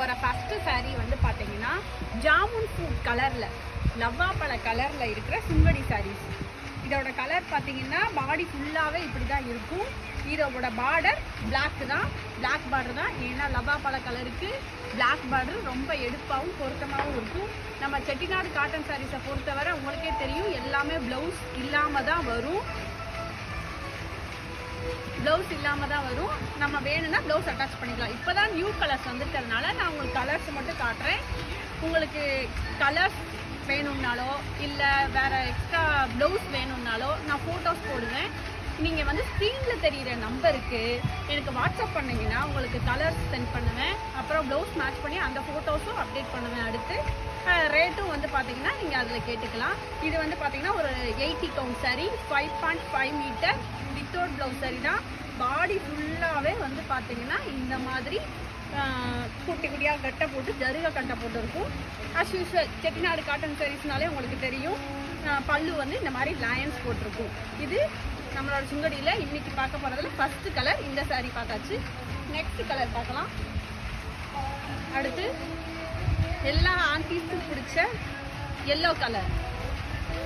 போகிற first saree வந்து பார்த்தீங்கன்னா ஜாமுன் ஃப்ரூட் கலரில் லவ்வாப்பழ கலரில் இருக்கிற சுங்கடி சாரீஸ். இதோட கலர் பார்த்தீங்கன்னா பாடி ஃபுல்லாகவே இப்படி தான் இருக்கும். இதோட பார்டர் பிளாக் தான், பிளாக் பார்டர் தான். ஏன்னா லவ்வாப்பழ கலருக்கு பிளாக் பார்டர் ரொம்ப எடுப்பாகவும் பொருத்தமாகவும் இருக்கும். நம்ம செட்டிநாடு காட்டன் சாரீஸை பொறுத்தவரை உங்களுக்கே தெரியும், எல்லாமே ப்ளவுஸ் இல்லாமல் தான் வரும். நம்ம வேணும்னா ப்ளவுஸ் அட்டாச் பண்ணிக்கலாம். இப்போ தான் நியூ கலர்ஸ் வந்துட்டதுனால நான் உங்களுக்கு கலர்ஸ் மட்டும் காட்டுறேன். உங்களுக்கு கலர்ஸ் வேணும்னாலோ இல்லை வேறு எக்ஸ்ட்ரா ப்ளவுஸ் வேணும்னாலோ நான் ஃபோட்டோஸ் போடுவேன். நீங்கள் வந்து ஸ்க்ரீனில் தெரிகிற நம்பருக்கு எனக்கு வாட்ஸ்அப் பண்ணிங்கன்னா உங்களுக்கு கலர்ஸ் சென்ட் பண்ணுவேன். அப்புறம் ப்ளவுஸ் மேட்ச் பண்ணி அந்த ஃபோட்டோஸும் அப்டேட் பண்ணுவேன். அடுத்து ரேட்டும் வந்து பார்த்தீங்கன்னா நீங்கள் அதில் கேட்டுக்கலாம். இது வந்து பார்த்தீங்கன்னா ஒரு 80 count sari, 5.5 metre without blouse sari தான். பாடி ஃபுல்லாகவே வந்து பார்த்தீங்கன்னா இந்த மாதிரி குட்டி குட்டியாக கட்டை போட்டு ஜருகை கட்டை போட்டு இருக்கும். அஸ் யூஸ்வல் செட்டிநாடு காட்டன் சாரீஸ்னாலே உங்களுக்கு தெரியும், பல்லு வந்து இந்த மாதிரி லயன்ஸ் போட்டிருக்கும். இது நம்மளோட சுங்கடியில் இன்னைக்கு பார்க்க போகிறதுல ஃபஸ்ட்டு கலர். இந்த சாரீ பார்த்தாச்சு. நெக்ஸ்ட் கலர் பார்க்கலாம். அடுத்து எல்லா ஆன்டிஸ்க்கும் பிடிச்ச எல்லோ கலர்,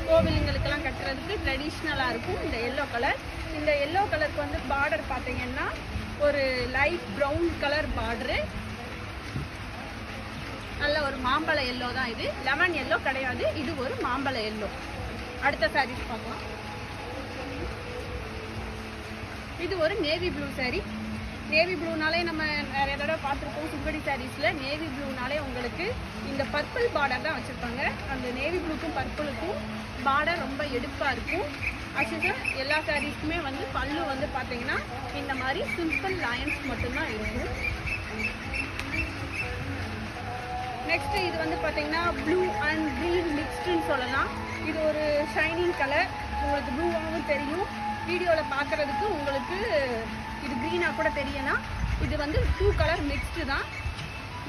கோவிலுங்களுக்கெல்லாம் கட்டுறதுக்கு ட்ரெடிஷ்னலாக இருக்கும் இந்த எல்லோ கலர். இந்த எல்லோ கலருக்கு வந்து பார்டர் பார்த்தீங்கன்னா ஒரு லைட் ப்ரௌன் கலர் பார்டரு, நல்ல ஒரு மாம்பழ எல்லோ தான். இது லெமன் எல்லோ கிடையாது, இது ஒரு மாம்பழ எல்லோ. அடுத்த சாரீஸ் பார்க்கலாம். இது ஒரு நேவி ப்ளூ சாரீ. நேவி ப்ளூனாலே நம்ம நிறைய தடவை பார்த்துருக்கோம். சுங்கடி சாரீஸில் நேவி ப்ளூனாலே உங்களுக்கு இந்த பர்பிள் பார்டர் தான் வச்சுருப்பாங்க. அந்த நேவி ப்ளூக்கும் பர்பிளுக்கும் பார்டர் ரொம்ப எடுப்பாக இருக்கும். ஆக்சுவலாக எல்லா சாரீஸ்க்குமே வந்து பல்லு வந்து பார்த்தீங்கன்னா இந்த மாதிரி சிம்பிள் லைன்ஸ் மட்டும்தான் இருக்கும். நெக்ஸ்ட்டு இது வந்து பார்த்தீங்கன்னா ப்ளூ அண்ட் க்ரீன் மிக்ஸ்டுன்னு சொல்லலாம். இது ஒரு ஷைனிங் கலர், உங்களுக்கு ப்ளூவாகவும் தெரியும். வீடியோவில் பார்க்குறதுக்கு உங்களுக்கு இது க்ரீனாக கூட தெரியனா, இது வந்து 2 கலர் மிக்ஸ்டு தான்.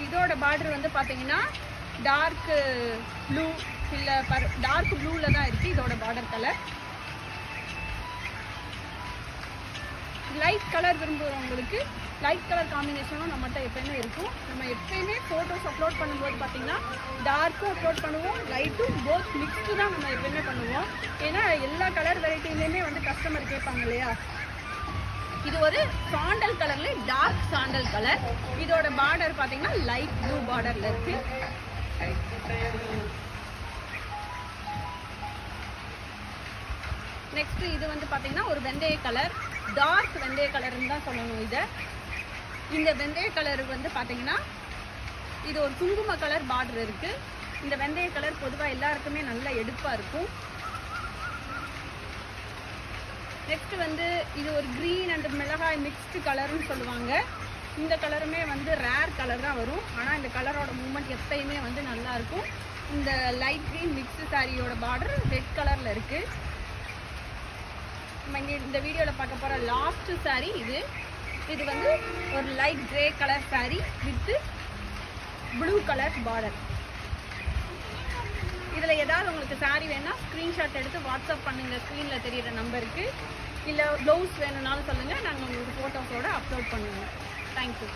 இதோட பார்டர் வந்து பார்த்தீங்கன்னா டார்க் ப்ளூ இல்லை டார்க் ப்ளூவில் தான் இருக்குது இதோட பார்டர் கலர். லைட் கலர் விரும்புகிறவங்களுக்கு லைட் கலர் காம்பினேஷனும் நம்மகிட்ட எப்பயுமே இருக்கும். நம்ம எப்பயுமே ஃபோட்டோஸ் அப்லோட் பண்ணும்போது பார்த்தீங்கன்னா டார்க்கும் அப்லோட் பண்ணுவோம், லைட்டும் போத் மிக்ஸ்டு தான் நம்ம எப்பயுமே பண்ணுவோம். ஏன்னா எல்லா கலர் வெரைட்டிலையுமே வந்து கஸ்டமர் கேட்பாங்க இல்லையா. இது ஒரு சாண்டல் கலர்ல டார்க் சாண்டல் கலர். இதோட பார்டர் பார்த்தீங்கன்னா லைட் ப்ளூ பார்டரில் இருக்கு. நெக்ஸ்ட் இது வந்து பார்த்தீங்கன்னா ஒரு வெந்தய கலர், டார்க் வெந்தய கலர்னு தான் சொல்லணும். இந்த வெந்தய கலர் வந்து பார்த்தீங்கன்னா இது ஒரு குங்கும கலர் பார்டர் இருக்கு. இந்த வெந்தய கலர் பொதுவாக எல்லாருக்குமே நல்ல எடுப்பாக இருக்கும். நெக்ஸ்ட் வந்து இது ஒரு க்ரீன் அண்ட் மிளகாய் மிக்ஸ்டு கலர்னு சொல்லுவாங்க. இந்த கலருமே வந்து ரேர் கலர் தான் வரும். ஆனால் இந்த கலரோட மூமெண்ட் எப்பயுமே வந்து நல்லாயிருக்கும். இந்த லைட் க்ரீன் மிக்ஸ்டு சாரியோட பார்டர் ரெட் கலரில் இருக்குது. நம்ம இங்கே இந்த வீடியோவில் பார்க்க போகிற லாஸ்ட் சாரீ இது வந்து ஒரு light grey colour sari with blue colour border. இதில் ஏதாவது உங்களுக்கு சாரீ வேணால் ஸ்க்ரீன்ஷாட் எடுத்து வாட்ஸ்அப் பண்ணுங்கள் ஸ்க்ரீனில் தெரிகிற நம்பருக்கு. இல்லை ப்ளவுஸ் வேணும்னாலும் சொல்லுங்கள், நாங்கள் உங்களுக்கு ஃபோட்டோஸோடு அப்லோட் பண்ணுவோம். தேங்க்யூ.